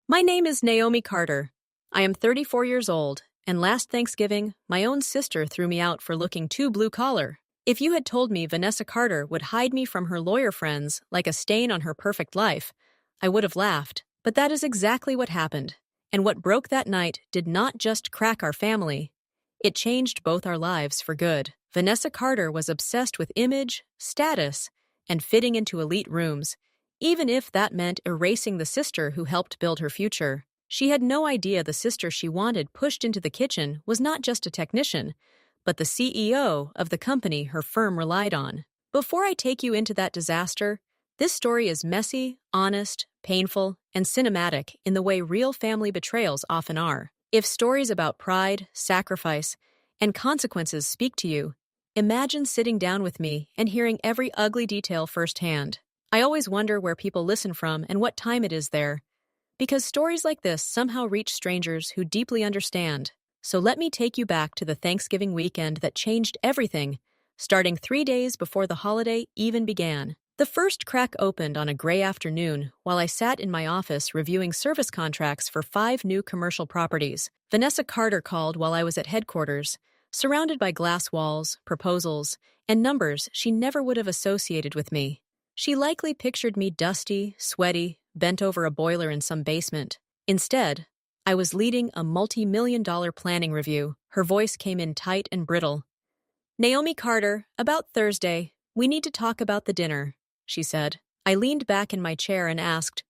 My name is Naomi Carter. I am 34 years old, and last Thanksgiving, my own sister threw me out for looking too blue-collar. If you had told me Vanessa Carter would hide me from her lawyer friends like a stain on her perfect life, I would have laughed. But that is exactly what happened. And what broke that night did not just crack our family. It changed both our lives for good. Vanessa Carter was obsessed with image, status, and fitting into elite rooms, even if that meant erasing the sister who helped build her future. She had no idea the sister she wanted pushed into the kitchen was not just a technician, but the CEO of the company her firm relied on. Before I take you into that disaster, this story is messy, honest, painful, and cinematic in the way real family betrayals often are. If stories about pride, sacrifice, and consequences speak to you, imagine sitting down with me and hearing every ugly detail firsthand. I always wonder where people listen from and what time it is there, because stories like this somehow reach strangers who deeply understand. So let me take you back to the Thanksgiving weekend that changed everything, starting 3 days before the holiday even began. The first crack opened on a gray afternoon while I sat in my office reviewing service contracts for 5 new commercial properties. Vanessa Carter called while I was at headquarters, surrounded by glass walls, proposals, and numbers she never would have associated with me. She likely pictured me dusty, sweaty, bent over a boiler in some basement. Instead, I was leading a multi-million-dollar planning review. Her voice came in tight and brittle. "Naomi Carter, about Thursday, we need to talk about the dinner," she said. I leaned back in my chair and asked,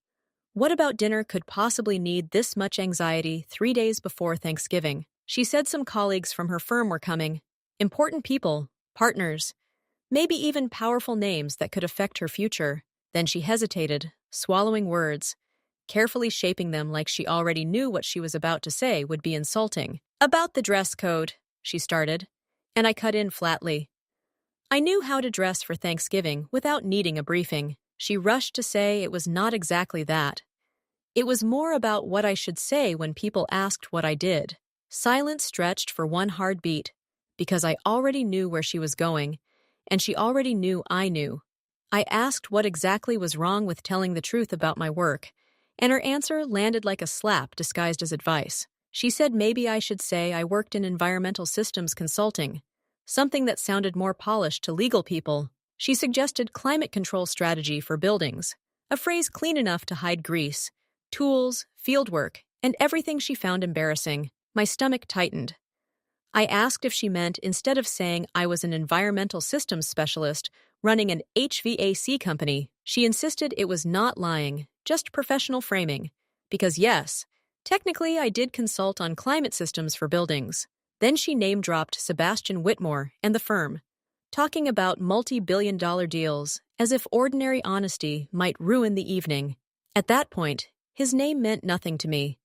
"What about dinner could possibly need this much anxiety 3 days before Thanksgiving?" She said some colleagues from her firm were coming. Important people, partners, maybe even powerful names that could affect her future. Then she hesitated, swallowing words, carefully shaping them like she already knew what she was about to say would be insulting. "About the dress code," she started, and I cut in flatly. I knew how to dress for Thanksgiving without needing a briefing. She rushed to say it was not exactly that. It was more about what I should say when people asked what I did. Silence stretched for one hard beat, because I already knew where she was going, and she already knew I knew. I asked what exactly was wrong with telling the truth about my work, and her answer landed like a slap disguised as advice. She said maybe I should say I worked in environmental systems consulting, something that sounded more polished to legal people. She suggested climate control strategy for buildings, a phrase clean enough to hide grease, tools, fieldwork, and everything she found embarrassing. My stomach tightened. I asked if she meant instead of saying I was an environmental systems specialist running an HVAC company, she insisted it was not lying, just professional framing. Because yes, technically I did consult on climate systems for buildings. Then she name-dropped Sebastian Whitmore and the firm, talking about multi-billion-dollar deals as if ordinary honesty might ruin the evening. At that point, his name meant nothing to me.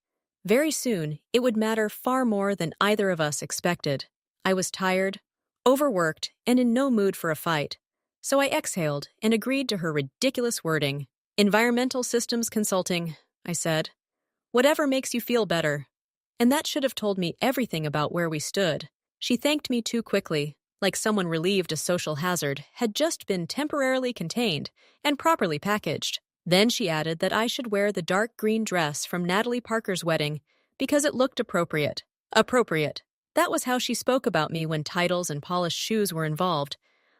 Very soon, it would matter far more than either of us expected. I was tired, overworked, and in no mood for a fight, so I exhaled and agreed to her ridiculous wording. "Environmental systems consulting," I said. "Whatever makes you feel better." And that should have told me everything about where we stood. She thanked me too quickly, like someone relieved a social hazard had just been temporarily contained and properly packaged. Then she added that I should wear the dark green dress from Natalie Parker's wedding because it looked appropriate. Appropriate. That was how she spoke about me when titles and polished shoes were involved,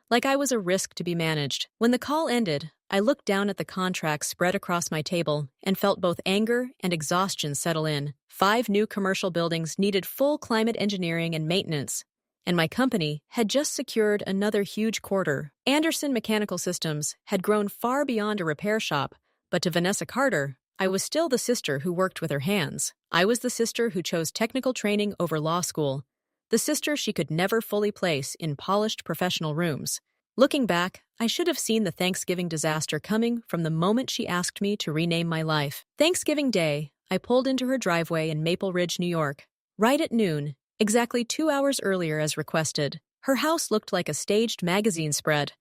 like I was a risk to be managed. When the call ended, I looked down at the contracts spread across my table and felt both anger and exhaustion settle in. 5 new commercial buildings needed full climate engineering and maintenance, and my company had just secured another huge quarter. Anderson Mechanical Systems had grown far beyond a repair shop, but to Vanessa Carter, I was still the sister who worked with her hands. I was the sister who chose technical training over law school, the sister she could never fully place in polished professional rooms. Looking back, I should have seen the Thanksgiving disaster coming from the moment she asked me to rename my life. Thanksgiving Day, I pulled into her driveway in Maple Ridge, New York, right at noon, exactly 2 hours earlier as requested. Her house looked like a staged magazine spread,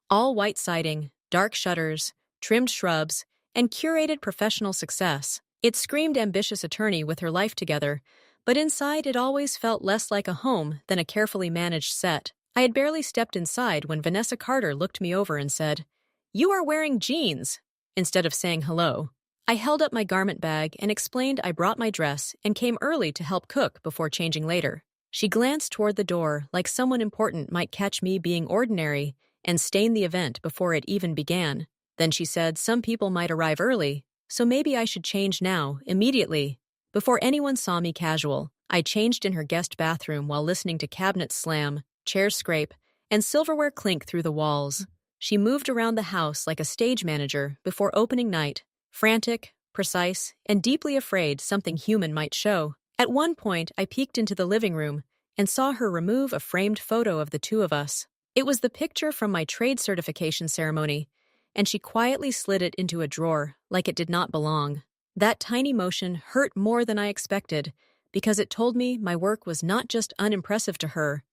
all white siding, dark shutters, trimmed shrubs, and curated professional success. It screamed ambitious attorney with her life together, but inside it always felt less like a home than a carefully managed set. I had barely stepped inside when Vanessa Carter looked me over and said, "You are wearing jeans," instead of saying hello. I held up my garment bag and explained I brought my dress and came early to help cook before changing later. She glanced toward the door like someone important might catch me being ordinary and stain the event before it even began. Then she said some people might arrive early, so maybe I should change now, immediately. Before anyone saw me casual, I changed in her guest bathroom while listening to cabinets slam, chairs scrape, and silverware clink through the walls. She moved around the house like a stage manager before opening night, frantic, precise, and deeply afraid something human might show. At one point, I peeked into the living room and saw her remove a framed photo of the two of us. It was the picture from my trade certification ceremony, and she quietly slid it into a drawer like it did not belong. That tiny motion hurt more than I expected because it told me my work was not just unimpressive to her,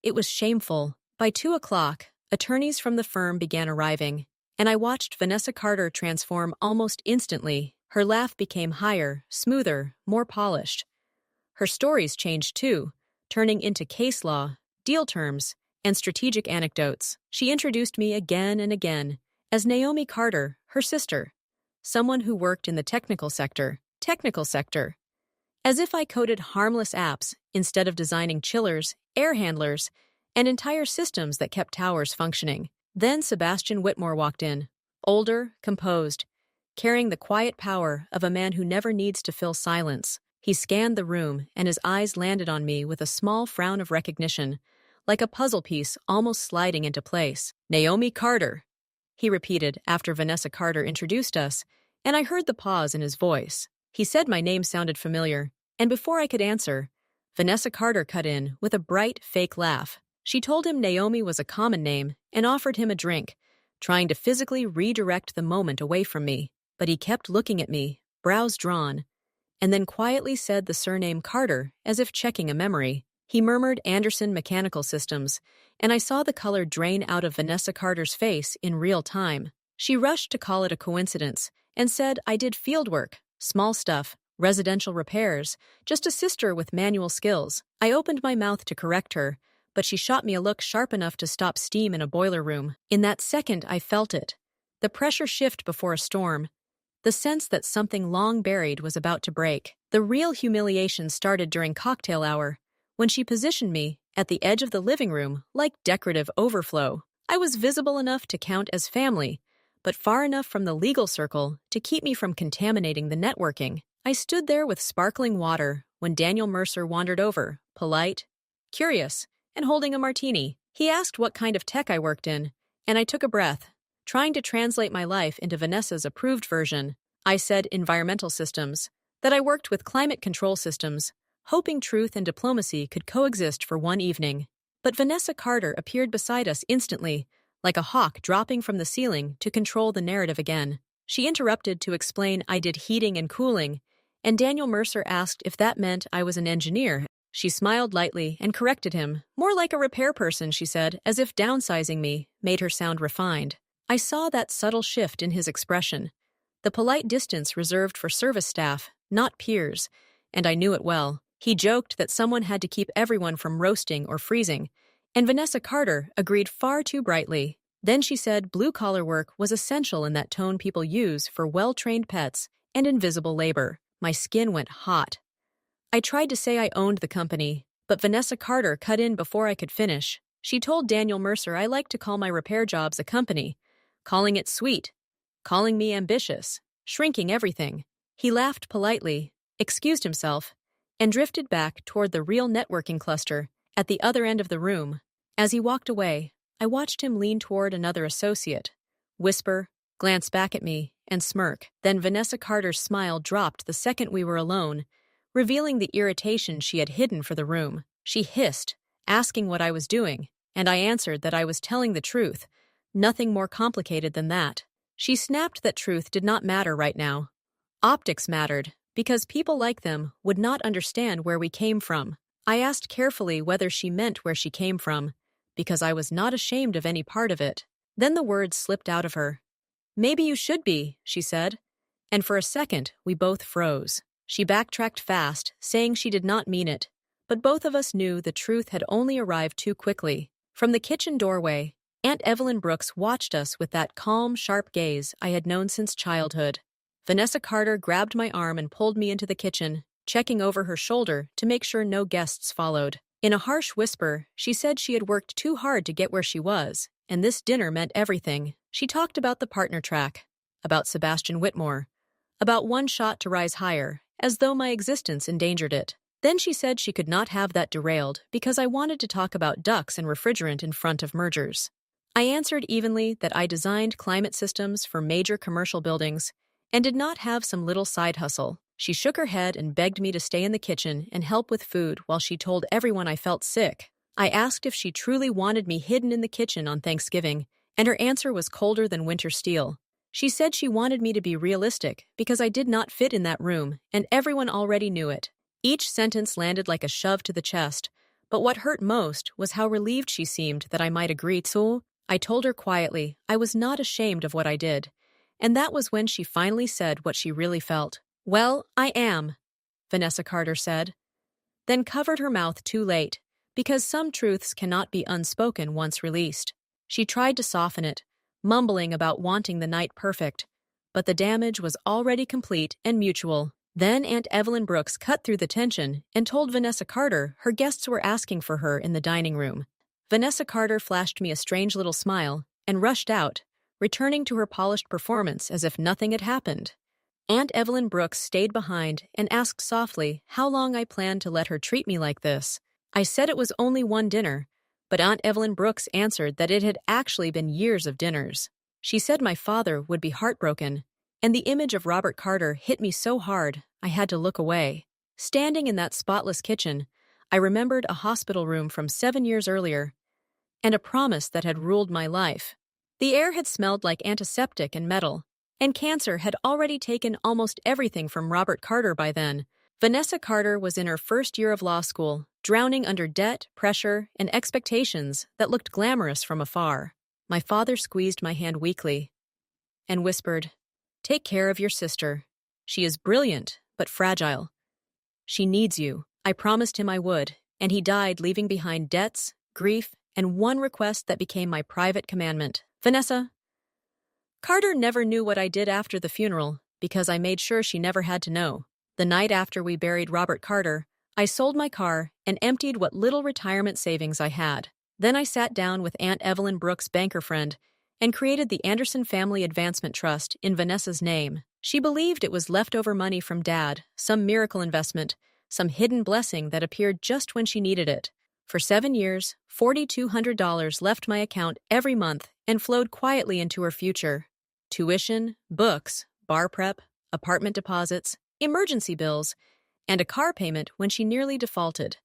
it was shameful. By 2 o'clock, attorneys from the firm began arriving, and I watched Vanessa Carter transform almost instantly. Her laugh became higher, smoother, more polished. Her stories changed too, turning into case law, deal terms, and strategic anecdotes. She introduced me again and again as Naomi Carter, her sister, someone who worked in the technical sector, as if I coded harmless apps instead of designing chillers, air handlers, and entire systems that kept towers functioning. Then Sebastian Whitmore walked in, older, composed, carrying the quiet power of a man who never needs to fill silence. He scanned the room, and his eyes landed on me with a small frown of recognition, like a puzzle piece almost sliding into place. "Naomi Carter," he repeated after Vanessa Carter introduced us, and I heard the pause in his voice. He said my name sounded familiar, and before I could answer, Vanessa Carter cut in with a bright, fake laugh. She told him Naomi was a common name and offered him a drink, trying to physically redirect the moment away from me. But he kept looking at me, brows drawn, and then quietly said the surname Carter as if checking a memory. He murmured Anderson Mechanical Systems, and I saw the color drain out of Vanessa Carter's face in real time. She rushed to call it a coincidence and said I did field work, small stuff, residential repairs, just a sister with manual skills. I opened my mouth to correct her, but she shot me a look sharp enough to stop steam in a boiler room. In that second, I felt it. The pressure shift before a storm. The sense that something long buried was about to break. The real humiliation started during cocktail hour, when she positioned me at the edge of the living room like decorative overflow. I was visible enough to count as family, but far enough from the legal circle to keep me from contaminating the networking. I stood there with sparkling water when Daniel Mercer wandered over, polite, curious, and holding a martini. He asked what kind of tech I worked in, and I took a breath, trying to translate my life into Vanessa's approved version. I said environmental systems, that I worked with climate control systems, hoping truth and diplomacy could coexist for one evening. But Vanessa Carter appeared beside us instantly, like a hawk dropping from the ceiling to control the narrative again. She interrupted to explain I did heating and cooling, and Daniel Mercer asked if that meant I was an engineer. She smiled lightly and corrected him. More like a repair person, she said, as if downsizing me made her sound refined. I saw that subtle shift in his expression, the polite distance reserved for service staff, not peers, and I knew it well. He joked that someone had to keep everyone from roasting or freezing, and Vanessa Carter agreed far too brightly. Then she said blue-collar work was essential in that tone people use for well-trained pets and invisible labor. My skin went hot. I tried to say I owned the company, but Vanessa Carter cut in before I could finish. She told Daniel Mercer I like to call my repair jobs a company, calling it sweet, calling me ambitious, shrinking everything. He laughed politely, excused himself, and drifted back toward the real networking cluster at the other end of the room. As he walked away, I watched him lean toward another associate, whisper, glance back at me, and smirk. Then Vanessa Carter's smile dropped the second we were alone, revealing the irritation she had hidden for the room. She hissed, asking what I was doing, and I answered that I was telling the truth, nothing more complicated than that. She snapped that truth did not matter right now. Optics mattered, because people like them would not understand where we came from. I asked carefully whether she meant where she came from, because I was not ashamed of any part of it. Then the words slipped out of her. "Maybe you should be," she said, and for a second we both froze. She backtracked fast, saying she did not mean it, but both of us knew the truth had only arrived too quickly. From the kitchen doorway, Aunt Evelyn Brooks watched us with that calm, sharp gaze I had known since childhood. Vanessa Carter grabbed my arm and pulled me into the kitchen, checking over her shoulder to make sure no guests followed. In a harsh whisper, she said she had worked too hard to get where she was, and this dinner meant everything. She talked about the partner track, about Sebastian Whitmore, about one shot to rise higher, as though my existence endangered it. Then she said she could not have that derailed because I wanted to talk about ducks and refrigerant in front of mergers. I answered evenly that I designed climate systems for major commercial buildings and did not have some little side hustle. She shook her head and begged me to stay in the kitchen and help with food while she told everyone I felt sick. I asked if she truly wanted me hidden in the kitchen on Thanksgiving, and her answer was colder than winter steel. She said she wanted me to be realistic because I did not fit in that room, and everyone already knew it. Each sentence landed like a shove to the chest, but what hurt most was how relieved she seemed that I might agree to. I told her quietly I was not ashamed of what I did, and that was when she finally said what she really felt. "Well, I am," Vanessa Carter said, then covered her mouth too late, because some truths cannot be unspoken once released. She tried to soften it, mumbling about wanting the night perfect, but the damage was already complete and mutual. Then Aunt Evelyn Brooks cut through the tension and told Vanessa Carter her guests were asking for her in the dining room. Vanessa Carter flashed me a strange little smile and rushed out, returning to her polished performance as if nothing had happened. Aunt Evelyn Brooks stayed behind and asked softly how long I planned to let her treat me like this. I said it was only one dinner, but Aunt Evelyn Brooks answered that it had actually been years of dinners. She said my father would be heartbroken, and the image of Robert Carter hit me so hard I had to look away. Standing in that spotless kitchen, I remembered a hospital room from 7 years earlier, and a promise that had ruled my life. The air had smelled like antiseptic and metal, and cancer had already taken almost everything from Robert Carter by then. Vanessa Carter was in her first year of law school, drowning under debt, pressure, and expectations that looked glamorous from afar. My father squeezed my hand weakly and whispered, "Take care of your sister. She is brilliant, but fragile. She needs you." I promised him I would, and he died leaving behind debts, grief, and one request that became my private commandment. Vanessa Carter never knew what I did after the funeral because I made sure she never had to know. The night after we buried Robert Carter, I sold my car and emptied what little retirement savings I had. Then I sat down with Aunt Evelyn Brooks' banker friend and created the Anderson Family Advancement Trust in Vanessa's name. She believed it was leftover money from Dad, some miracle investment, some hidden blessing that appeared just when she needed it. For 7 years, $4,200 left my account every month and flowed quietly into her future. Tuition, books, bar prep, apartment deposits, emergency bills, and a car payment when she nearly defaulted.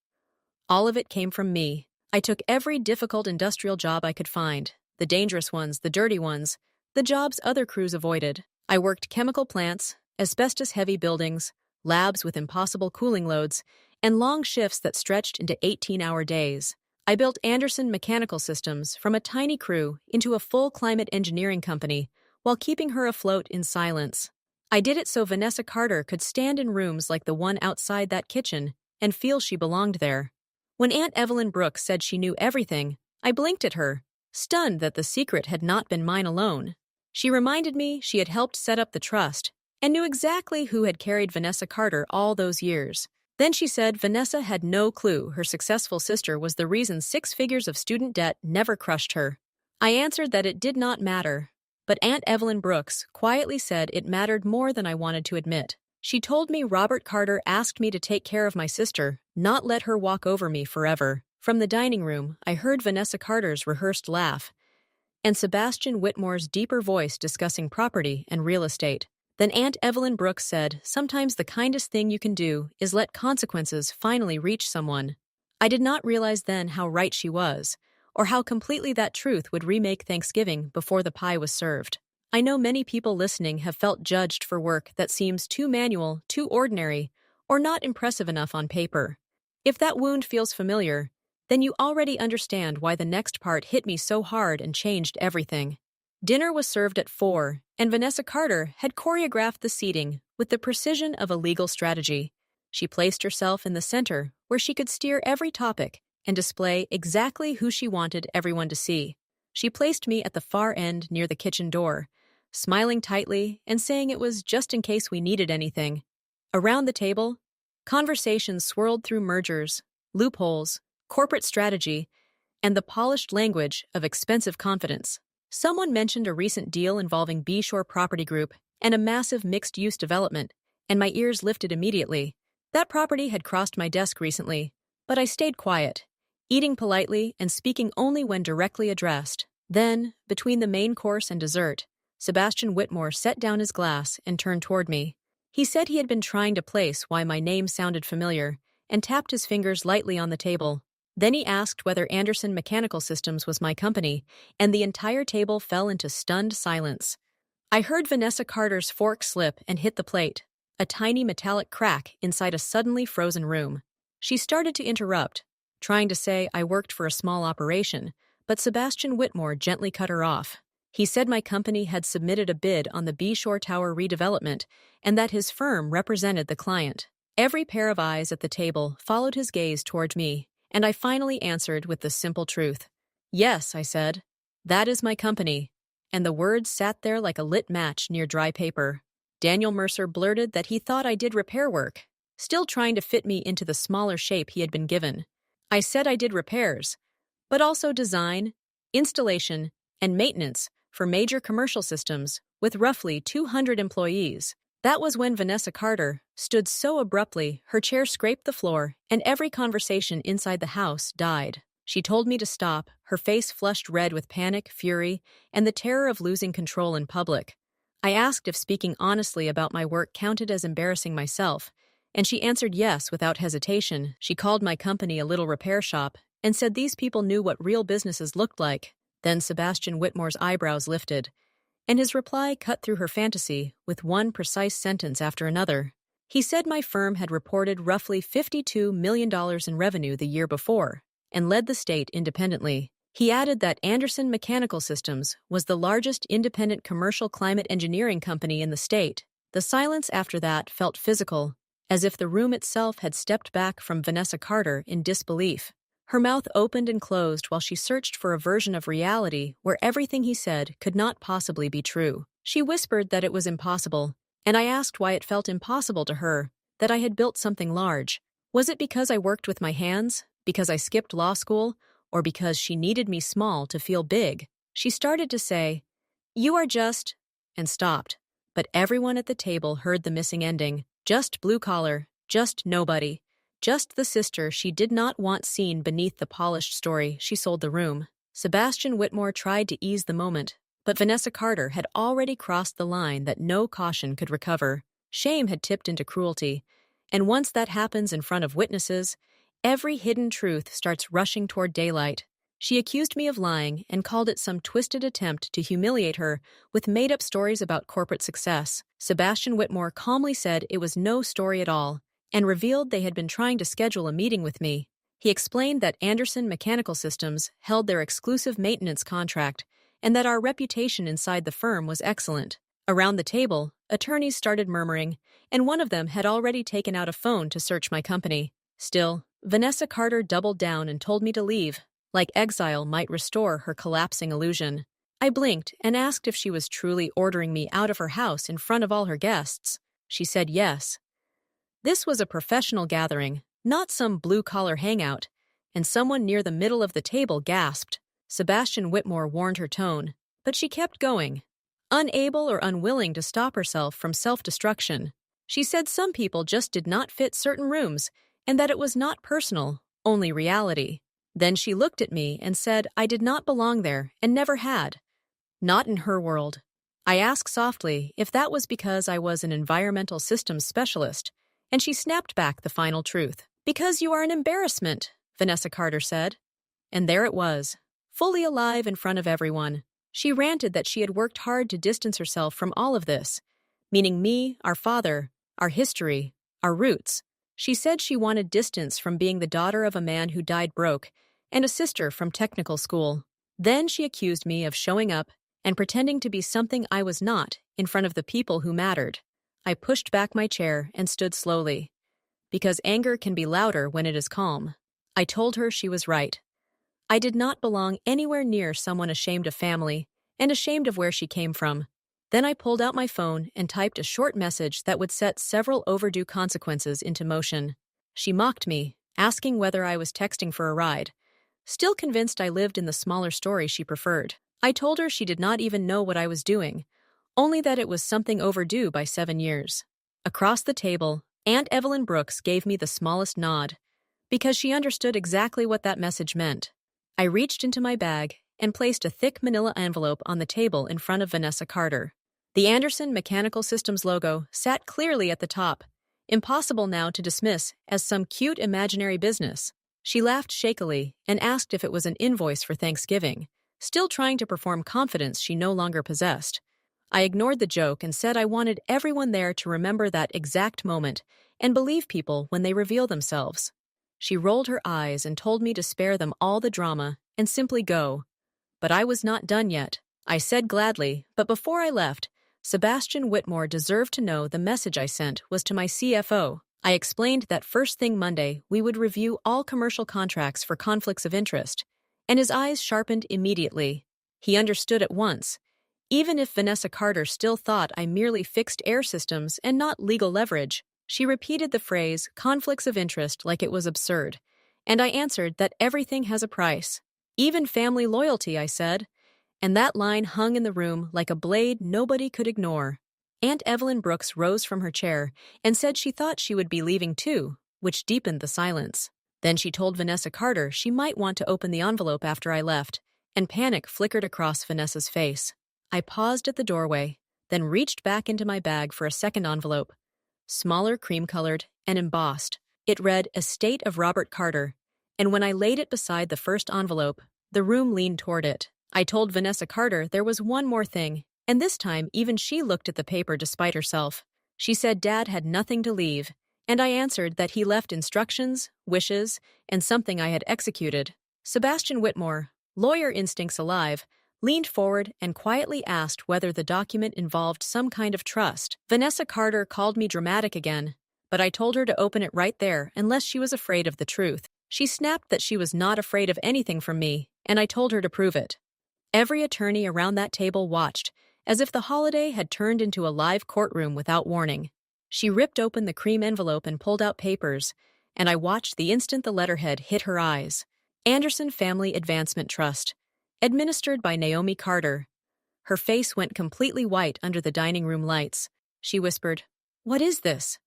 All of it came from me. I took every difficult industrial job I could find, the dangerous ones, the dirty ones, the jobs other crews avoided. I worked chemical plants, asbestos-heavy buildings, labs with impossible cooling loads, and long shifts that stretched into 18-hour days. I built Anderson Mechanical Systems from a tiny crew into a full climate engineering company while keeping her afloat in silence. I did it so Vanessa Carter could stand in rooms like the one outside that kitchen and feel she belonged there. When Aunt Evelyn Brooks said she knew everything, I blinked at her, stunned that the secret had not been mine alone. She reminded me she had helped set up the trust and knew exactly who had carried Vanessa Carter all those years. Then she said Vanessa had no clue her successful sister was the reason 6 figures of student debt never crushed her. I answered that it did not matter, but Aunt Evelyn Brooks quietly said it mattered more than I wanted to admit. She told me Robert Carter asked me to take care of my sister, not let her walk over me forever. From the dining room, I heard Vanessa Carter's rehearsed laugh and Sebastian Whitmore's deeper voice discussing property and real estate. Then Aunt Evelyn Brooks said, sometimes the kindest thing you can do is let consequences finally reach someone. I did not realize then how right she was, or how completely that truth would remake Thanksgiving before the pie was served. I know many people listening have felt judged for work that seems too manual, too ordinary, or not impressive enough on paper. If that wound feels familiar, then you already understand why the next part hit me so hard and changed everything. Dinner was served at 4, and Vanessa Carter had choreographed the seating with the precision of a legal strategy. She placed herself in the center where she could steer every topic and display exactly who she wanted everyone to see. She placed me at the far end near the kitchen door, smiling tightly and saying it was just in case we needed anything. Around the table, conversations swirled through mergers, loopholes, corporate strategy, and the polished language of expensive confidence. Someone mentioned a recent deal involving B-Shore Property Group and a massive mixed-use development, and my ears lifted immediately. That property had crossed my desk recently, but I stayed quiet, eating politely and speaking only when directly addressed. Then, between the main course and dessert, Sebastian Whitmore set down his glass and turned toward me. He said he had been trying to place why my name sounded familiar and tapped his fingers lightly on the table. Then he asked whether Anderson Mechanical Systems was my company, and the entire table fell into stunned silence. I heard Vanessa Carter's fork slip and hit the plate, a tiny metallic crack inside a suddenly frozen room. She started to interrupt, trying to say I worked for a small operation, but Sebastian Whitmore gently cut her off. He said my company had submitted a bid on the B-Shore Tower redevelopment and that his firm represented the client. Every pair of eyes at the table followed his gaze toward me, and I finally answered with the simple truth. Yes, I said. That is my company. And the words sat there like a lit match near dry paper. Daniel Mercer blurted that he thought I did repair work, still trying to fit me into the smaller shape he had been given. I said I did repairs, but also design, installation, and maintenance for major commercial systems with roughly 200 employees. That was when Vanessa Carter stood so abruptly her chair scraped the floor and every conversation inside the house died. She told me to stop, her face flushed red with panic, fury, and the terror of losing control in public. I asked if speaking honestly about my work counted as embarrassing myself, and she answered yes without hesitation. She called my company a little repair shop and said these people knew what real businesses looked like. Then Sebastian Whitmore's eyebrows lifted, and his reply cut through her fantasy with one precise sentence after another. He said my firm had reported roughly $52 million in revenue the year before and led the state independently. He added that Anderson Mechanical Systems was the largest independent commercial climate engineering company in the state. The silence after that felt physical, as if the room itself had stepped back from Vanessa Carter in disbelief. Her mouth opened and closed while she searched for a version of reality where everything he said could not possibly be true. She whispered that it was impossible, and I asked why it felt impossible to her, that I had built something large. Was it because I worked with my hands, because I skipped law school, or because she needed me small to feel big? She started to say, "You are just," and stopped. But everyone at the table heard the missing ending. Just blue collar, just nobody. Just the sister she did not want seen beneath the polished story she sold the room. Sebastian Whitmore tried to ease the moment, but Vanessa Carter had already crossed the line that no caution could recover. Shame had tipped into cruelty, and once that happens in front of witnesses, every hidden truth starts rushing toward daylight. She accused me of lying and called it some twisted attempt to humiliate her with made-up stories about corporate success. Sebastian Whitmore calmly said it was no story at all, and revealed they had been trying to schedule a meeting with me. He explained that Anderson Mechanical Systems held their exclusive maintenance contract and that our reputation inside the firm was excellent. Around the table, attorneys started murmuring, and one of them had already taken out a phone to search my company. Still, Vanessa Carter doubled down and told me to leave, like exile might restore her collapsing illusion. I blinked and asked if she was truly ordering me out of her house in front of all her guests. She said yes. This was a professional gathering, not some blue-collar hangout, and someone near the middle of the table gasped. Sebastian Whitmore warned her tone, but she kept going, unable or unwilling to stop herself from self-destruction. She said some people just did not fit certain rooms, and that it was not personal, only reality. Then she looked at me and said I did not belong there and never had. Not in her world. I asked softly if that was because I was an environmental systems specialist, and she snapped back the final truth. Because you are an embarrassment, Vanessa Carter said. And there it was, fully alive in front of everyone. She ranted that she had worked hard to distance herself from all of this, meaning me, our father, our history, our roots. She said she wanted distance from being the daughter of a man who died broke and a sister from technical school. Then she accused me of showing up and pretending to be something I was not in front of the people who mattered. I pushed back my chair and stood slowly. Because anger can be louder when it is calm. I told her she was right. I did not belong anywhere near someone ashamed of family and ashamed of where she came from. Then I pulled out my phone and typed a short message that would set several overdue consequences into motion. She mocked me, asking whether I was texting for a ride. Still convinced I lived in the smaller story she preferred. I told her she did not even know what I was doing, only that it was something overdue by 7 years. Across the table, Aunt Evelyn Brooks gave me the smallest nod, because she understood exactly what that message meant. I reached into my bag and placed a thick manila envelope on the table in front of Vanessa Carter. The Anderson Mechanical Systems logo sat clearly at the top, impossible now to dismiss as some cute imaginary business. She laughed shakily and asked if it was an invoice for Thanksgiving, still trying to perform confidence she no longer possessed. I ignored the joke and said I wanted everyone there to remember that exact moment and believe people when they reveal themselves. She rolled her eyes and told me to spare them all the drama and simply go. But I was not done yet. I said gladly, but before I left, Sebastian Whitmore deserved to know the message I sent was to my CFO. I explained that first thing Monday we would review all commercial contracts for conflicts of interest, and his eyes sharpened immediately. He understood at once. Even if Vanessa Carter still thought I merely fixed air systems and not legal leverage, she repeated the phrase conflicts of interest like it was absurd, and I answered that everything has a price. Even family loyalty, I said. And that line hung in the room like a blade nobody could ignore. Aunt Evelyn Brooks rose from her chair and said she thought she would be leaving too, which deepened the silence. Then she told Vanessa Carter she might want to open the envelope after I left, and panic flickered across Vanessa's face. I paused at the doorway, then reached back into my bag for a second envelope. Smaller, cream-colored, and embossed. It read Estate of Robert Carter, and when I laid it beside the first envelope, the room leaned toward it. I told Vanessa Carter there was one more thing, and this time even she looked at the paper despite herself. She said Dad had nothing to leave, and I answered that he left instructions, wishes, and something I had executed. Sebastian Whitmore, lawyer instincts alive, leaned forward and quietly asked whether the document involved some kind of trust. Vanessa Carter called me dramatic again, but I told her to open it right there unless she was afraid of the truth. She snapped that she was not afraid of anything from me, and I told her to prove it. Every attorney around that table watched, as if the holiday had turned into a live courtroom without warning. She ripped open the cream envelope and pulled out papers, and I watched the instant the letterhead hit her eyes. Anderson Family Advancement Trust, administered by Naomi Carter. Her face went completely white under the dining room lights. She whispered, "What is this?"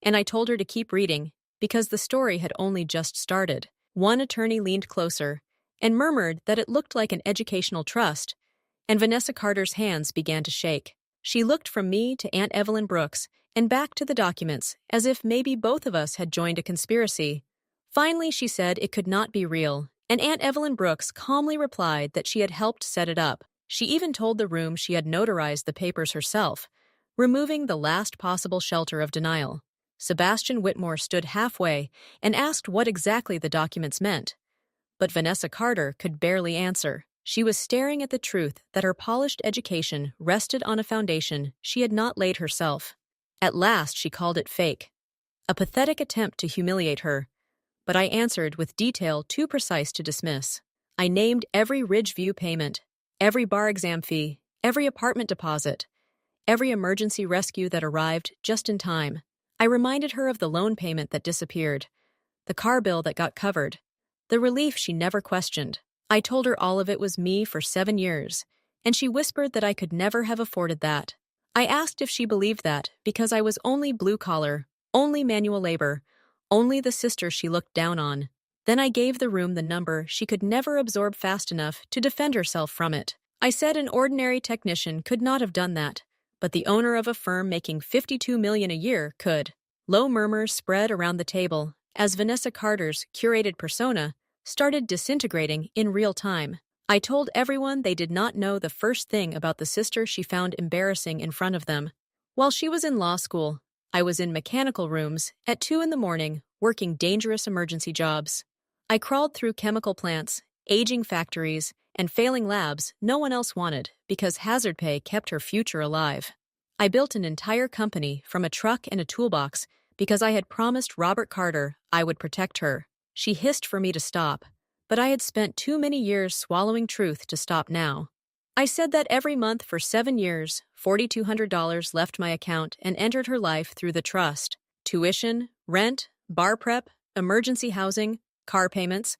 And I told her to keep reading, because the story had only just started. One attorney leaned closer and murmured that it looked like an educational trust, and Vanessa Carter's hands began to shake. She looked from me to Aunt Evelyn Brooks and back to the documents, as if maybe both of us had joined a conspiracy. Finally, she said it could not be real, and Aunt Evelyn Brooks calmly replied that she had helped set it up. She even told the room she had notarized the papers herself, removing the last possible shelter of denial. Sebastian Whitmore stood halfway and asked what exactly the documents meant. But Vanessa Carter could barely answer. She was staring at the truth that her polished education rested on a foundation she had not laid herself. At last she called it fake, a pathetic attempt to humiliate her, but I answered with detail too precise to dismiss. I named every Ridgeview payment, every bar exam fee, every apartment deposit, every emergency rescue that arrived just in time. I reminded her of the loan payment that disappeared, the car bill that got covered, the relief she never questioned. I told her all of it was me for 7 years, and she whispered that I could never have afforded that. I asked if she believed that because I was only blue-collar, only manual labor, only the sister she looked down on. Then I gave the room the number she could never absorb fast enough to defend herself from it. I said an ordinary technician could not have done that, but the owner of a firm making $52 million a year could. Low murmurs spread around the table as Vanessa Carter's curated persona started disintegrating in real time. I told everyone they did not know the first thing about the sister she found embarrassing in front of them. While she was in law school, I was in mechanical rooms at 2 in the morning working dangerous emergency jobs. I crawled through chemical plants, aging factories, and failing labs no one else wanted because hazard pay kept her future alive. I built an entire company from a truck and a toolbox because I had promised Robert Carter I would protect her. She hissed for me to stop, but I had spent too many years swallowing truth to stop now. I said that every month for 7 years, $4,200 left my account and entered her life through the trust. Tuition, rent, bar prep, emergency housing, car payments.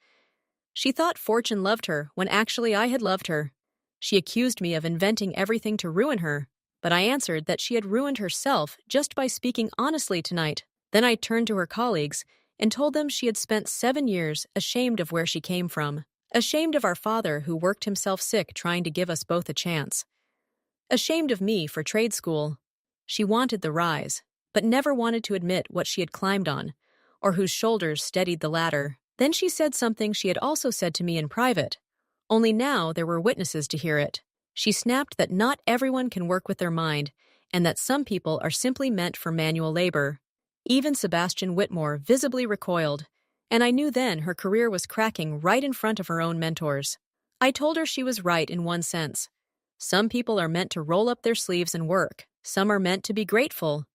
She thought fortune loved her when actually I had loved her. She accused me of inventing everything to ruin her, but I answered that she had ruined herself just by speaking honestly tonight. Then I turned to her colleagues and told them she had spent 7 years ashamed of where she came from, ashamed of our father who worked himself sick trying to give us both a chance, ashamed of me for trade school. She wanted the rise, but never wanted to admit what she had climbed on, or whose shoulders steadied the ladder. Then she said something she had also said to me in private, only now there were witnesses to hear it. She snapped that not everyone can work with their mind, and that some people are simply meant for manual labor. Even Sebastian Whitmore visibly recoiled, and I knew then her career was cracking right in front of her own mentors. I told her she was right in one sense. Some people are meant to roll up their sleeves and work. Some are meant to be grateful.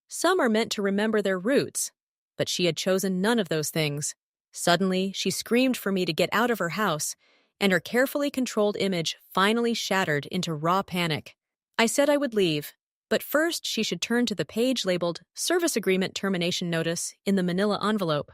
Some are meant to remember their roots. But she had chosen none of those things. Suddenly, she screamed for me to get out of her house, and her carefully controlled image finally shattered into raw panic. I said I would leave, but first she should turn to the page labeled Service Agreement Termination Notice in the manila envelope.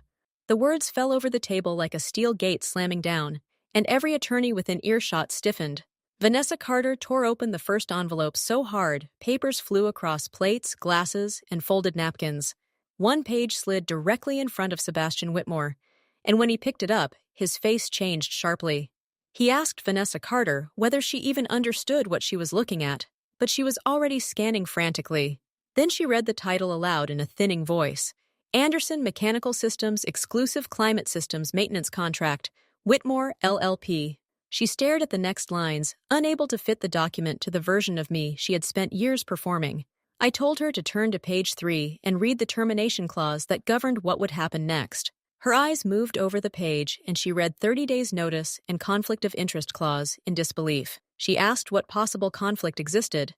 The words fell over the table like a steel gate slamming down, and every attorney within earshot stiffened. Vanessa Carter tore open the first envelope so hard, papers flew across plates, glasses, and folded napkins. One page slid directly in front of Sebastian Whitmore, and when he picked it up, his face changed sharply. He asked Vanessa Carter whether she even understood what she was looking at, but she was already scanning frantically. Then she read the title aloud in a thinning voice. Anderson Mechanical Systems Exclusive Climate Systems Maintenance Contract, Whitmore, LLP. She stared at the next lines, unable to fit the document to the version of me she had spent years performing. I told her to turn to page 3 and read the termination clause that governed what would happen next. Her eyes moved over the page, and she read 30 days' notice and conflict of interest clause in disbelief. She asked what possible conflict existed,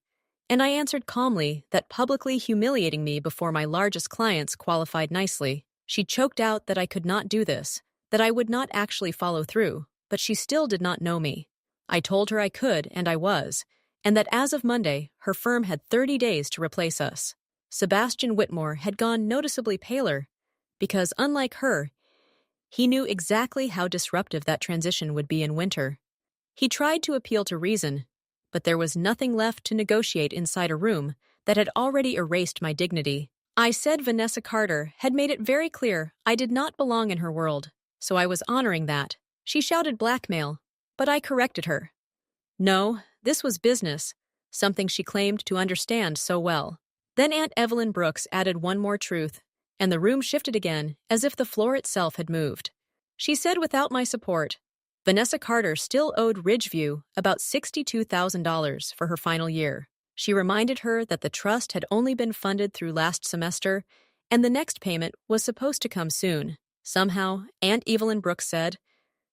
and I answered calmly that publicly humiliating me before my largest clients qualified nicely. She choked out that I could not do this, that I would not actually follow through, but she still did not know me. I told her I could, and I was, and that as of Monday, her firm had 30 days to replace us. Sebastian Whitmore had gone noticeably paler, because, unlike her, he knew exactly how disruptive that transition would be in winter. He tried to appeal to reason, but there was nothing left to negotiate inside a room that had already erased my dignity. I said Vanessa Carter had made it very clear I did not belong in her world, so I was honoring that. She shouted blackmail, but I corrected her. No, this was business, something she claimed to understand so well. Then Aunt Evelyn Brooks added one more truth, and the room shifted again, as if the floor itself had moved. She said without my support, Vanessa Carter still owed Ridgeview about $62,000 for her final year. She reminded her that the trust had only been funded through last semester, and the next payment was supposed to come soon. Somehow, Aunt Evelyn Brooks said,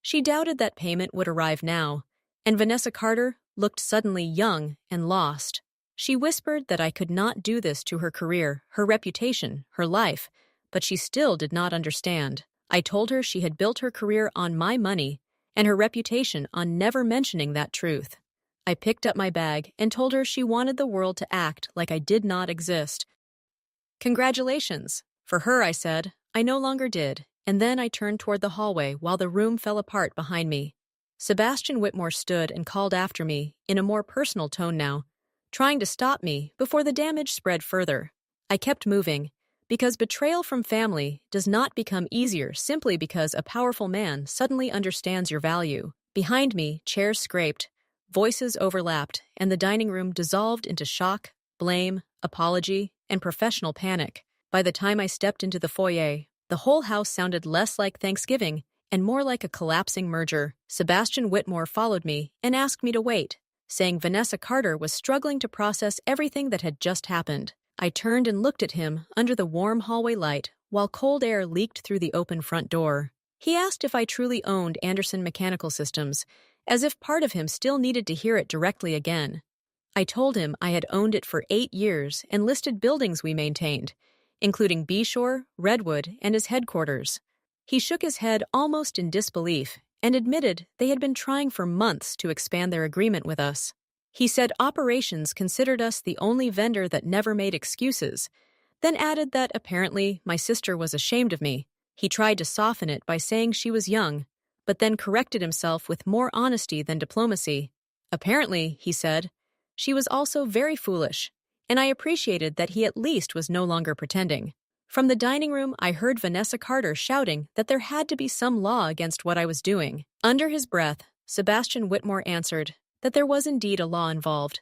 she doubted that payment would arrive now, and Vanessa Carter looked suddenly young and lost. She whispered that I could not do this to her career, her reputation, her life, but she still did not understand. I told her she had built her career on my money and her reputation on never mentioning that truth. I picked up my bag and told her she wanted the world to act like I did not exist. Congratulations. For her, I said, I no longer did, and then I turned toward the hallway while the room fell apart behind me. Sebastian Whitmore stood and called after me, in a more personal tone now, trying to stop me before the damage spread further. I kept moving, because betrayal from family does not become easier simply because a powerful man suddenly understands your value. Behind me, chairs scraped, voices overlapped, and the dining room dissolved into shock, blame, apology, and professional panic. By the time I stepped into the foyer, the whole house sounded less like Thanksgiving and more like a collapsing merger. Sebastian Whitmore followed me and asked me to wait, saying Vanessa Carter was struggling to process everything that had just happened. I turned and looked at him under the warm hallway light while cold air leaked through the open front door. He asked if I truly owned Anderson Mechanical Systems, as if part of him still needed to hear it directly again. I told him I had owned it for 8 years and listed buildings we maintained, including Beeshore, Redwood, and his headquarters. He shook his head almost in disbelief and admitted they had been trying for months to expand their agreement with us. He said operations considered us the only vendor that never made excuses, then added that apparently my sister was ashamed of me. He tried to soften it by saying she was young, but then corrected himself with more honesty than diplomacy. Apparently, he said, she was also very foolish, and I appreciated that he at least was no longer pretending. From the dining room, I heard Vanessa Carter shouting that there had to be some law against what I was doing. Under his breath, Sebastian Whitmore answered that there was indeed a law involved.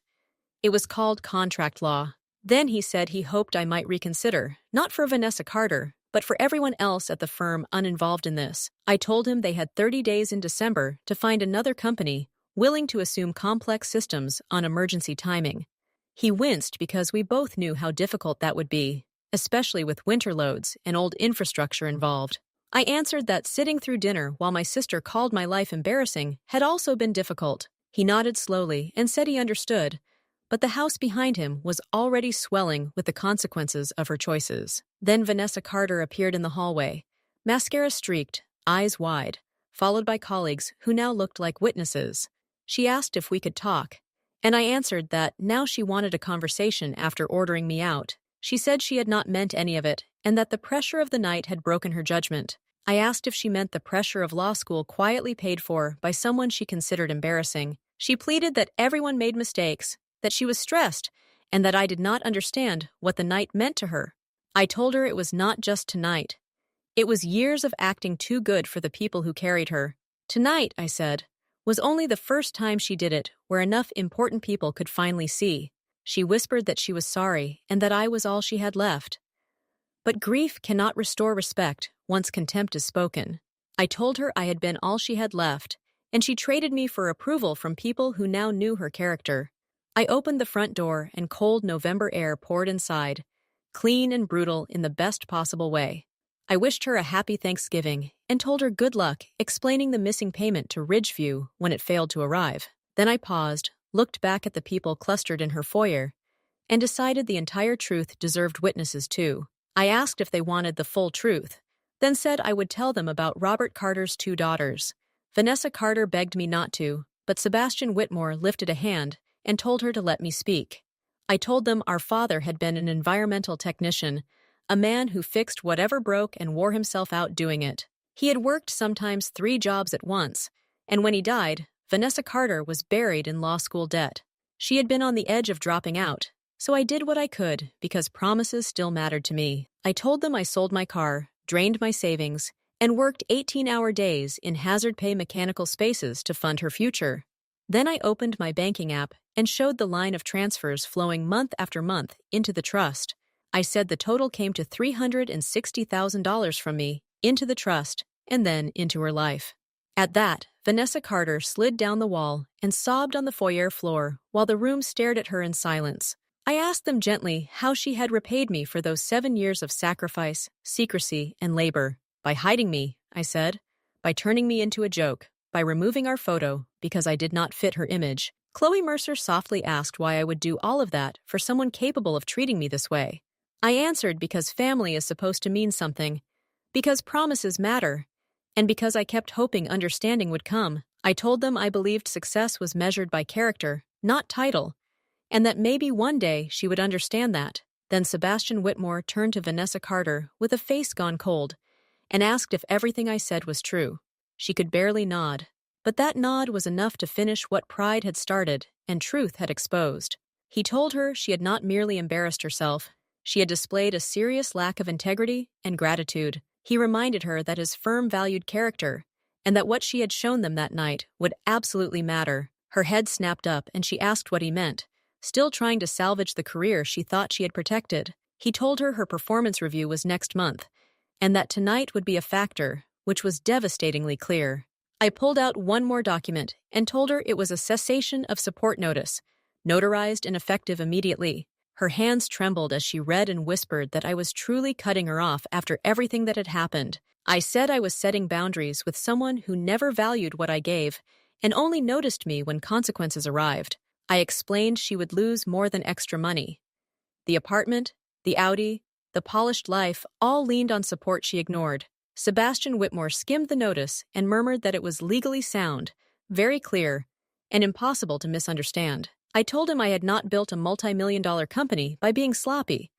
It was called contract law. Then he said he hoped I might reconsider, not for Vanessa Carter, but for everyone else at the firm uninvolved in this. I told him they had 30 days in December to find another company willing to assume complex systems on emergency timing. He winced because we both knew how difficult that would be, especially with winter loads and old infrastructure involved. I answered that sitting through dinner while my sister called my life embarrassing had also been difficult. He nodded slowly and said he understood, but the house behind him was already swelling with the consequences of her choices. Then Vanessa Carter appeared in the hallway, mascara streaked, eyes wide, followed by colleagues who now looked like witnesses. She asked if we could talk, and I answered that now she wanted a conversation after ordering me out. She said she had not meant any of it, and that the pressure of the night had broken her judgment. I asked if she meant the pressure of law school quietly paid for by someone she considered embarrassing. She pleaded that everyone made mistakes, that she was stressed, and that I did not understand what the night meant to her. I told her it was not just tonight. It was years of acting too good for the people who carried her. Tonight, I said, was only the first time she did it where enough important people could finally see. She whispered that she was sorry and that I was all she had left. But grief cannot restore respect once contempt is spoken. I told her I had been all she had left, and she traded me for approval from people who now knew her character. I opened the front door and cold November air poured inside, clean and brutal in the best possible way. I wished her a happy Thanksgiving and told her good luck explaining the missing payment to Ridgeview when it failed to arrive. Then I paused, looked back at the people clustered in her foyer, and decided the entire truth deserved witnesses too. I asked if they wanted the full truth, then said I would tell them about Robert Carter's 2 daughters. Vanessa Carter begged me not to, but Sebastian Whitmore lifted a hand and told her to let me speak. I told them our father had been an environmental technician, a man who fixed whatever broke and wore himself out doing it. He had worked sometimes 3 jobs at once, and when he died, Vanessa Carter was buried in law school debt. She had been on the edge of dropping out, so I did what I could because promises still mattered to me. I told them I sold my car, drained my savings, and worked 18-hour days in hazard pay mechanical spaces to fund her future. Then I opened my banking app and showed the line of transfers flowing month after month into the trust. I said the total came to $360,000 from me, into the trust, and then into her life. At that, Vanessa Carter slid down the wall and sobbed on the foyer floor while the room stared at her in silence. I asked them gently how she had repaid me for those 7 years of sacrifice, secrecy, and labor. By hiding me, I said, by turning me into a joke, by removing our photo because I did not fit her image. Chloe Mercer softly asked why I would do all of that for someone capable of treating me this way. I answered because family is supposed to mean something, because promises matter, and because I kept hoping understanding would come. I told them I believed success was measured by character, not title, and that maybe one day she would understand that. Then Sebastian Whitmore turned to Vanessa Carter with a face gone cold and asked if everything I said was true. She could barely nod, but that nod was enough to finish what pride had started and truth had exposed. He told her she had not merely embarrassed herself, she had displayed a serious lack of integrity and gratitude. He reminded her that his firm valued character and that what she had shown them that night would absolutely matter. Her head snapped up and she asked what he meant, still trying to salvage the career she thought she had protected. He told her performance review was next month, and that tonight would be a factor, which was devastatingly clear. I pulled out one more document and told her it was a cessation of support notice, notarized and effective immediately. Her hands trembled as she read and whispered that I was truly cutting her off after everything that had happened. I said I was setting boundaries with someone who never valued what I gave and only noticed me when consequences arrived. I explained she would lose more than extra money. The apartment, the Audi, the polished life all leaned on support she ignored. Sebastian Whitmore skimmed the notice and murmured that it was legally sound, very clear, and impossible to misunderstand. I told him I had not built a multi-million-dollar company by being sloppy,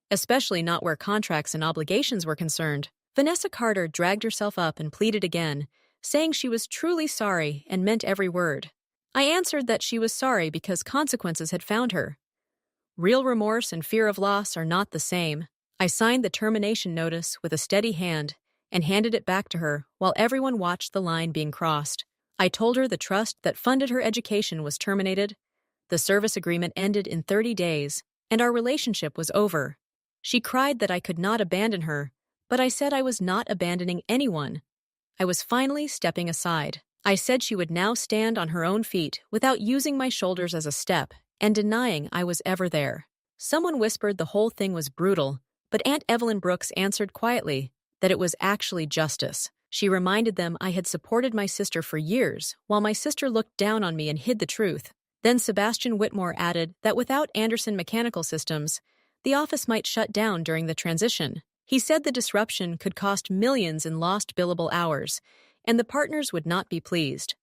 especially not where contracts and obligations were concerned. Vanessa Carter dragged herself up and pleaded again, saying she was truly sorry and meant every word. I answered that she was sorry because consequences had found her. Real remorse and fear of loss are not the same. I signed the termination notice with a steady hand and handed it back to her while everyone watched the line being crossed. I told her the trust that funded her education was terminated, the service agreement ended in 30 days, and our relationship was over. She cried that I could not abandon her, but I said I was not abandoning anyone. I was finally stepping aside. I said she would now stand on her own feet without using my shoulders as a step and denying I was ever there. Someone whispered the whole thing was brutal, but Aunt Evelyn Brooks answered quietly that it was actually justice. She reminded them I had supported my sister for years, while my sister looked down on me and hid the truth. Then Sebastian Whitmore added that without Anderson Mechanical Systems, the office might shut down during the transition. He said the disruption could cost millions in lost billable hours, and the partners would not be pleased.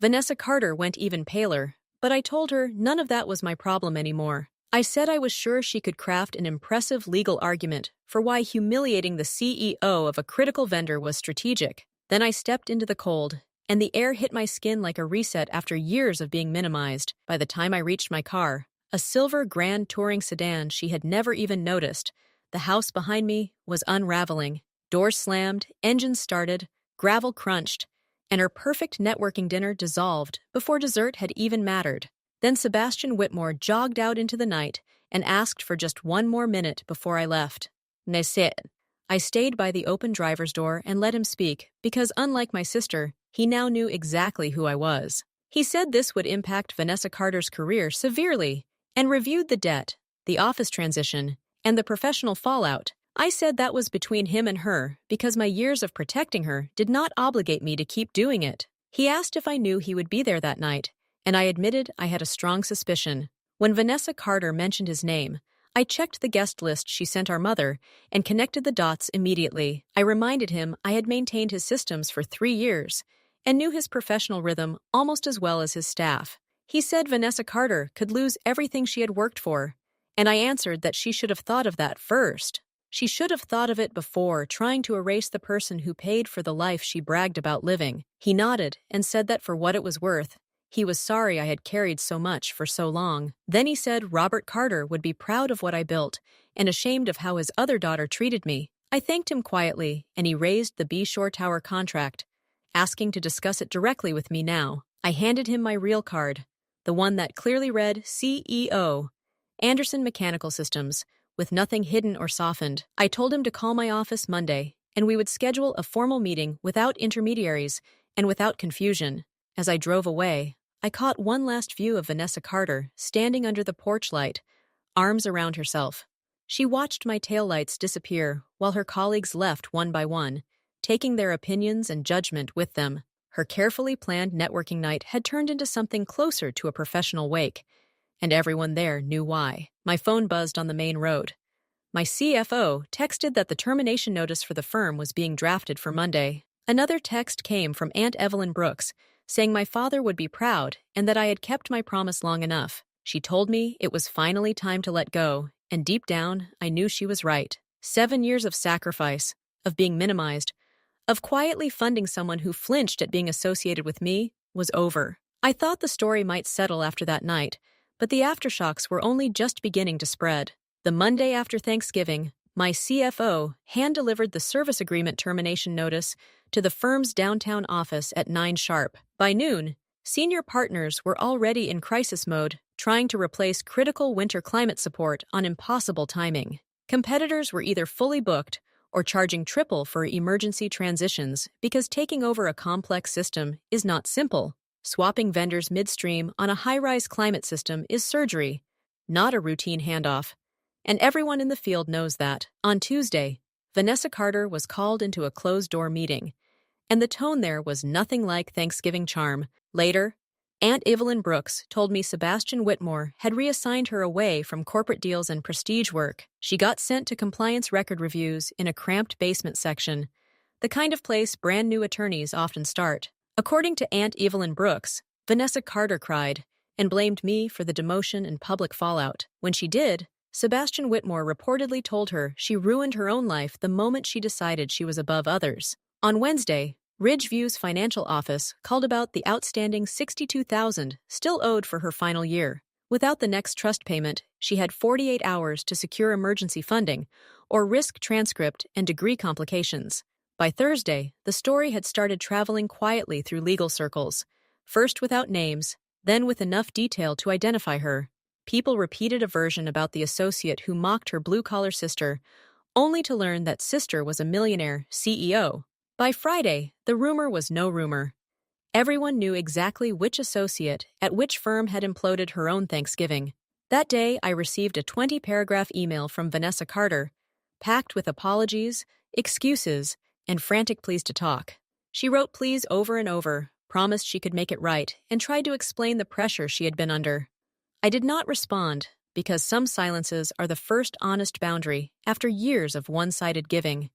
Vanessa Carter went even paler, but I told her none of that was my problem anymore. I said I was sure she could craft an impressive legal argument for why humiliating the CEO of a critical vendor was strategic. Then I stepped into the cold, and the air hit my skin like a reset after years of being minimized. By the time I reached my car, a silver Grand Touring sedan she had never even noticed, the house behind me was unraveling. Doors slammed, engines started, gravel crunched, and her perfect networking dinner dissolved before dessert had even mattered. Then Sebastian Whitmore jogged out into the night and asked for just one more minute before I left. I stayed by the open driver's door and let him speak because, unlike my sister, he now knew exactly who I was. He said this would impact Vanessa Carter's career severely and reviewed the debt, the office transition, and the professional fallout. I said that was between him and her because my years of protecting her did not obligate me to keep doing it. He asked if I knew he would be there that night, and I admitted I had a strong suspicion. When Vanessa Carter mentioned his name, I checked the guest list she sent our mother and connected the dots immediately. I reminded him I had maintained his systems for 3 years and knew his professional rhythm almost as well as his staff. He said Vanessa Carter could lose everything she had worked for, and I answered that she should have thought of that first. She should have thought of it before trying to erase the person who paid for the life she bragged about living. He nodded and said that for what it was worth, he was sorry I had carried so much for so long. Then he said Robert Carter would be proud of what I built and ashamed of how his other daughter treated me. I thanked him quietly, and he raised the B Shore Tower contract, asking to discuss it directly with me now. I handed him my real card, the one that clearly read CEO, Anderson Mechanical Systems, with nothing hidden or softened. I told him to call my office Monday, and we would schedule a formal meeting without intermediaries and without confusion. As I drove away, I caught one last view of Vanessa Carter standing under the porch light, arms around herself. She watched my taillights disappear while her colleagues left one by one, taking their opinions and judgment with them. Her carefully planned networking night had turned into something closer to a professional wake, and everyone there knew why. My phone buzzed on the main road. My CFO texted that the termination notice for the firm was being drafted for Monday. Another text came from Aunt Evelyn Brooks, saying my father would be proud and that I had kept my promise long enough. She told me it was finally time to let go, and deep down, I knew she was right. 7 years of sacrifice, of being minimized, of quietly funding someone who flinched at being associated with me, was over. I thought the story might settle after that night, but the aftershocks were only just beginning to spread. The Monday after Thanksgiving, my CFO hand-delivered the service agreement termination notice to the firm's downtown office at 9 sharp. By noon, senior partners were already in crisis mode, trying to replace critical winter climate support on impossible timing. Competitors were either fully booked or charging triple for emergency transitions because taking over a complex system is not simple. Swapping vendors midstream on a high-rise climate system is surgery, not a routine handoff. And everyone in the field knows that. On Tuesday, Vanessa Carter was called into a closed-door meeting, and the tone there was nothing like Thanksgiving charm. Later, Aunt Evelyn Brooks told me Sebastian Whitmore had reassigned her away from corporate deals and prestige work. She got sent to compliance record reviews in a cramped basement section, the kind of place brand-new attorneys often start. According to Aunt Evelyn Brooks, Vanessa Carter cried, and blamed me for the demotion and public fallout. When she did, Sebastian Whitmore reportedly told her she ruined her own life the moment she decided she was above others. On Wednesday, Ridgeview's financial office called about the outstanding $62,000 still owed for her final year. Without the next trust payment, she had 48 hours to secure emergency funding or risk transcript and degree complications. By Thursday, the story had started traveling quietly through legal circles, first without names, then with enough detail to identify her. People repeated a version about the associate who mocked her blue-collar sister, only to learn that sister was a millionaire CEO. By Friday, the rumor was no rumor. Everyone knew exactly which associate at which firm had imploded her own Thanksgiving. That day, I received a 20-paragraph email from Vanessa Carter, packed with apologies, excuses, and frantic pleas to talk. She wrote please over and over, promised she could make it right, and tried to explain the pressure she had been under. I did not respond, because some silences are the first honest boundary after years of one-sided giving.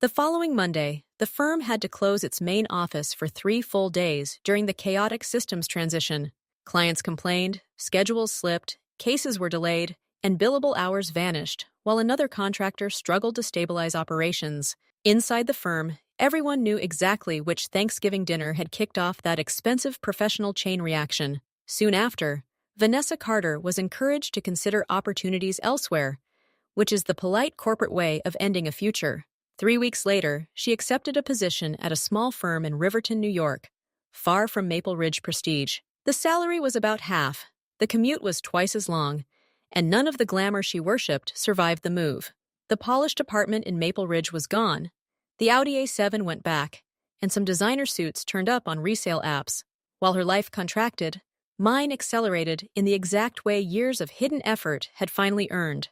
The following Monday, the firm had to close its main office for 3 full days during the chaotic systems transition. Clients complained, schedules slipped, cases were delayed, and billable hours vanished, while another contractor struggled to stabilize operations. Inside the firm, everyone knew exactly which Thanksgiving dinner had kicked off that expensive professional chain reaction. Soon after, Vanessa Carter was encouraged to consider opportunities elsewhere, which is the polite corporate way of ending a future. 3 weeks later, she accepted a position at a small firm in Riverton, New York, far from Maple Ridge prestige. The salary was about half, the commute was twice as long, and none of the glamour she worshipped survived the move. The polished apartment in Maple Ridge was gone, the Audi A7 went back, and some designer suits turned up on resale apps. While her life contracted, mine accelerated in the exact way years of hidden effort had finally earned.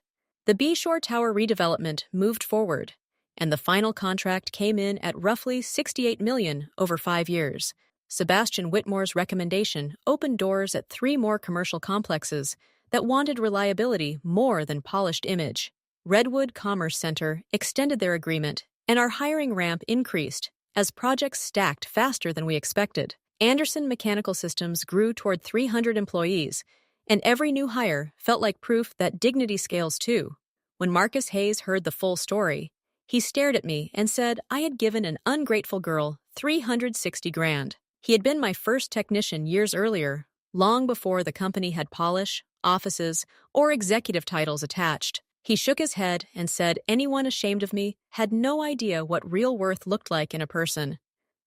The Bayshore Tower redevelopment moved forward, and the final contract came in at roughly $68 million over 5 years. Sebastian Whitmore's recommendation opened doors at 3 more commercial complexes that wanted reliability more than polished image. Redwood Commerce Center extended their agreement, and our hiring ramp increased as projects stacked faster than we expected. Anderson Mechanical Systems grew toward 300 employees, and every new hire felt like proof that dignity scales too. When Marcus Hayes heard the full story, he stared at me and said I had given an ungrateful girl $360,000. He had been my first technician years earlier, long before the company had polish, offices, or executive titles attached. He shook his head and said anyone ashamed of me had no idea what real worth looked like in a person.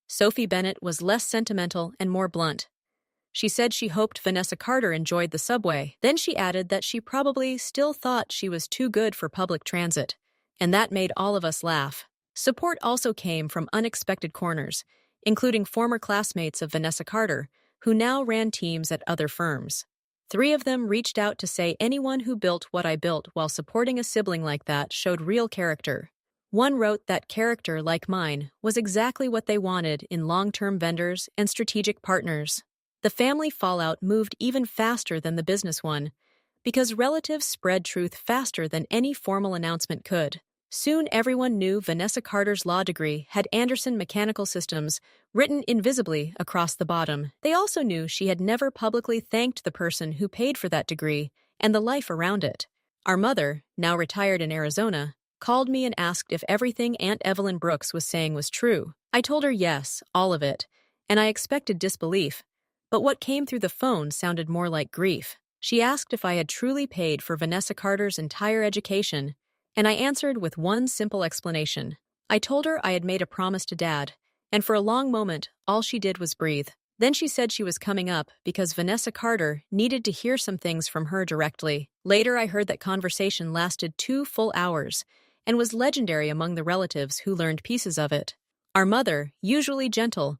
Sophie Bennett was less sentimental and more blunt. She said she hoped Vanessa Carter enjoyed the subway. Then she added that she probably still thought she was too good for public transit, and that made all of us laugh. Support also came from unexpected corners, including former classmates of Vanessa Carter, who now ran teams at other firms. 3 of them reached out to say anyone who built what I built while supporting a sibling like that showed real character. One wrote that character, like mine, was exactly what they wanted in long-term vendors and strategic partners. The family fallout moved even faster than the business one, because relatives spread truth faster than any formal announcement could. Soon everyone knew Vanessa Carter's law degree had Anderson Mechanical Systems written invisibly across the bottom. They also knew she had never publicly thanked the person who paid for that degree and the life around it. Our mother, now retired in Arizona, called me and asked if everything Aunt Evelyn Brooks was saying was true. I told her yes, all of it, and I expected disbelief, but what came through the phone sounded more like grief. She asked if I had truly paid for Vanessa Carter's entire education, and I answered with one simple explanation. I told her I had made a promise to Dad, and for a long moment, all she did was breathe. Then she said she was coming up because Vanessa Carter needed to hear some things from her directly. Later, I heard that conversation lasted 2 full hours and was legendary among the relatives who learned pieces of it. Our mother, usually gentle,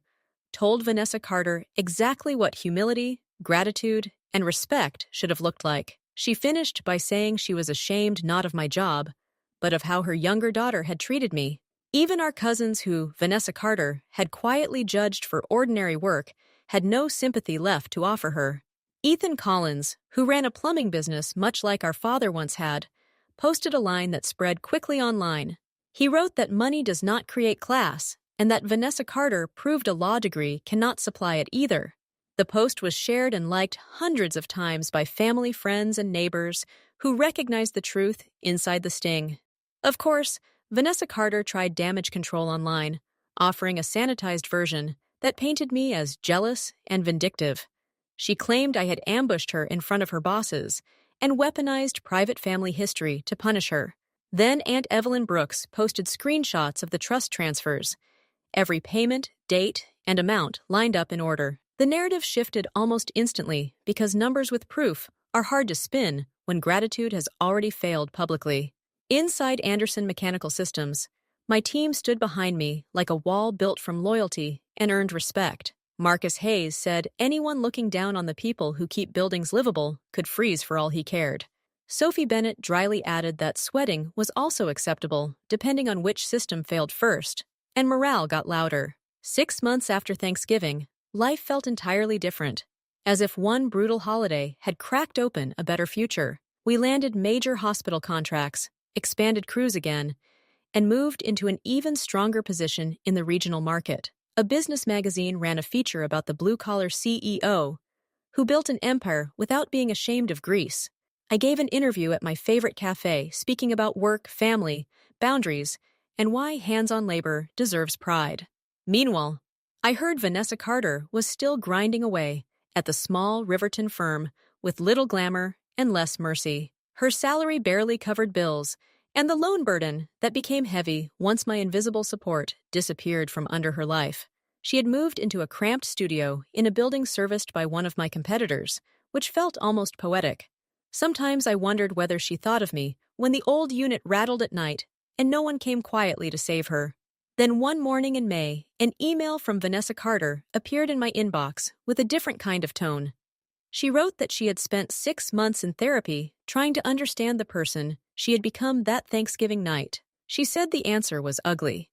told Vanessa Carter exactly what humility, gratitude, and respect should have looked like. She finished by saying she was ashamed not of my job, but of how her younger daughter had treated me. Even our cousins who, Vanessa Carter, had quietly judged for ordinary work had no sympathy left to offer her. Ethan Collins, who ran a plumbing business much like our father once had, posted a line that spread quickly online. He wrote that money does not create class, and that Vanessa Carter proved a law degree cannot supply it either. The post was shared and liked hundreds of times by family, friends, and neighbors who recognized the truth inside the sting. Of course, Vanessa Carter tried damage control online, offering a sanitized version that painted me as jealous and vindictive. She claimed I had ambushed her in front of her bosses and weaponized private family history to punish her. Then Aunt Evelyn Brooks posted screenshots of the trust transfers, every payment, date, and amount lined up in order. The narrative shifted almost instantly because numbers with proof are hard to spin when gratitude has already failed publicly. Inside Anderson Mechanical Systems, my team stood behind me like a wall built from loyalty and earned respect. Marcus Hayes said anyone looking down on the people who keep buildings livable could freeze for all he cared. Sophie Bennett dryly added that sweating was also acceptable, depending on which system failed first, and morale got louder. 6 months after Thanksgiving, life felt entirely different, as if one brutal holiday had cracked open a better future. We landed major hospital contracts, expanded crews again, and moved into an even stronger position in the regional market. A business magazine ran a feature about the blue-collar CEO who built an empire without being ashamed of grease. I gave an interview at my favorite cafe speaking about work, family, boundaries, and why hands-on labor deserves pride. Meanwhile, I heard Vanessa Carter was still grinding away at the small Riverton firm with little glamour and less mercy. Her salary barely covered bills, and the loan burden that became heavy once my invisible support disappeared from under her life. She had moved into a cramped studio in a building serviced by one of my competitors, which felt almost poetic. Sometimes I wondered whether she thought of me when the old unit rattled at night and no one came quietly to save her. Then one morning in May, an email from Vanessa Carter appeared in my inbox with a different kind of tone. She wrote that she had spent 6 months in therapy trying to understand the person she had become that Thanksgiving night. She said the answer was ugly.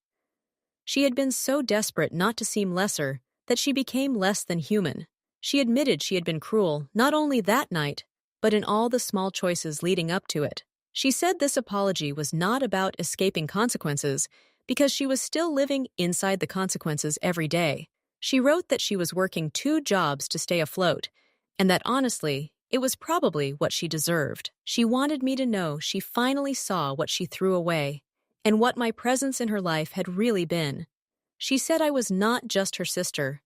She had been so desperate not to seem lesser that she became less than human. She admitted she had been cruel not only that night, but in all the small choices leading up to it. She said this apology was not about escaping consequences, because she was still living inside the consequences every day. She wrote that she was working 2 jobs to stay afloat, and that honestly, it was probably what she deserved. She wanted me to know she finally saw what she threw away, and what my presence in her life had really been. She said I was not just her sister.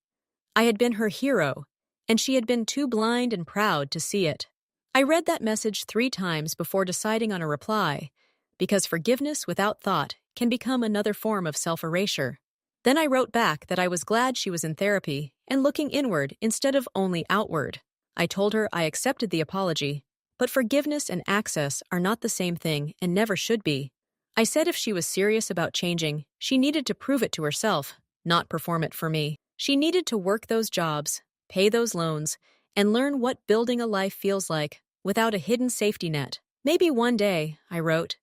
I had been her hero, and she had been too blind and proud to see it. I read that message 3 times before deciding on a reply, because forgiveness without thought can become another form of self-erasure. Then I wrote back that I was glad she was in therapy and looking inward instead of only outward. I told her I accepted the apology, but forgiveness and access are not the same thing and never should be. I said if she was serious about changing, she needed to prove it to herself, not perform it for me. She needed to work those jobs, pay those loans, and learn what building a life feels like without a hidden safety net. Maybe one day, I wrote,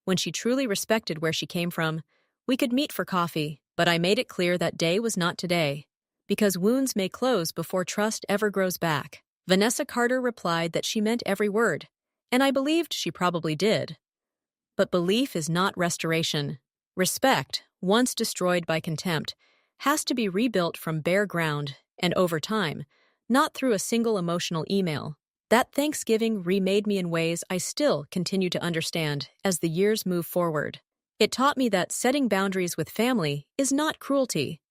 when she truly respected where she came from, we could meet for coffee, but I made it clear that day was not today, because wounds may close before trust ever grows back. Vanessa Carter replied that she meant every word, and I believed she probably did. But belief is not restoration. Respect, once destroyed by contempt, has to be rebuilt from bare ground and over time, not through a single emotional email. That Thanksgiving remade me in ways I still continue to understand as the years move forward. It taught me that setting boundaries with family is not cruelty.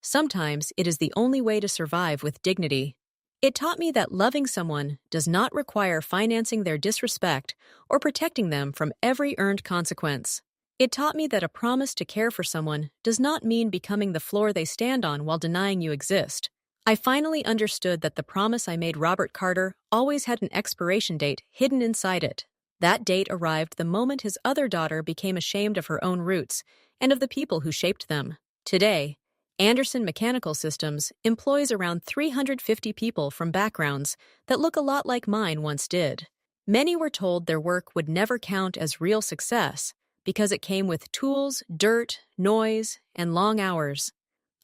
Sometimes it is the only way to survive with dignity. It taught me that loving someone does not require financing their disrespect or protecting them from every earned consequence. It taught me that a promise to care for someone does not mean becoming the floor they stand on while denying you exist. I finally understood that the promise I made Robert Carter always had an expiration date hidden inside it. That date arrived the moment his other daughter became ashamed of her own roots and of the people who shaped them. Today, Anderson Mechanical Systems employs around 350 people from backgrounds that look a lot like mine once did. Many were told their work would never count as real success because it came with tools, dirt, noise, and long hours.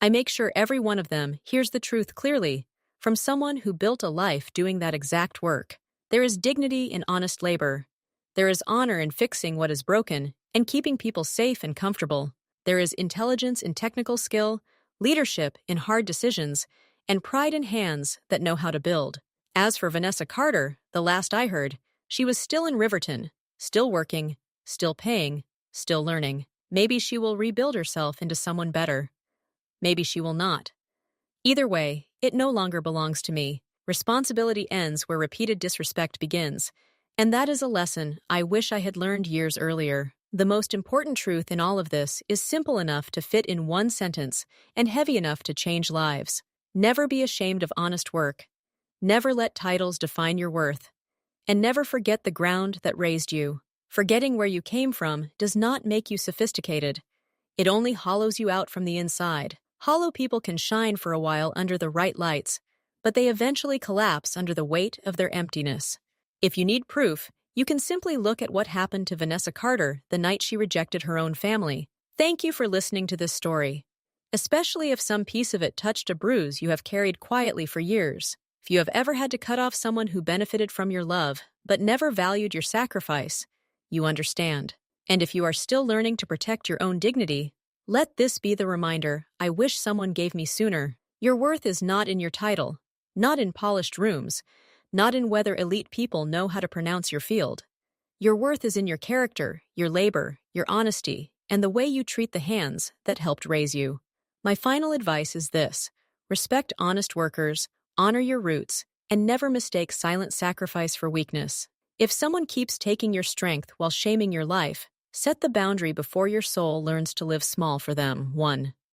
I make sure every one of them hears the truth clearly from someone who built a life doing that exact work. There is dignity in honest labor. There is honor in fixing what is broken and keeping people safe and comfortable. There is intelligence in technical skill, leadership in hard decisions, and pride in hands that know how to build. As for Vanessa Carter, the last I heard, she was still in Riverton, still working, still paying, still learning. Maybe she will rebuild herself into someone better. Maybe she will not. Either way, it no longer belongs to me. Responsibility ends where repeated disrespect begins. And that is a lesson I wish I had learned years earlier. The most important truth in all of this is simple enough to fit in one sentence and heavy enough to change lives. Never be ashamed of honest work. Never let titles define your worth. And never forget the ground that raised you. Forgetting where you came from does not make you sophisticated. It only hollows you out from the inside. Hollow people can shine for a while under the right lights, but they eventually collapse under the weight of their emptiness. If you need proof, you can simply look at what happened to Vanessa Carter the night she rejected her own family. Thank you for listening to this story, especially if some piece of it touched a bruise you have carried quietly for years. If you have ever had to cut off someone who benefited from your love but never valued your sacrifice, you understand. And if you are still learning to protect your own dignity, let this be the reminder I wish someone gave me sooner. Your worth is not in your title, not in polished rooms, not in whether elite people know how to pronounce your field. Your worth is in your character, your labor, your honesty, and the way you treat the hands that helped raise you. My final advice is this: respect honest workers, honor your roots, and never mistake silent sacrifice for weakness. If someone keeps taking your strength while shaming your life, set the boundary before your soul learns to live small for them. 1.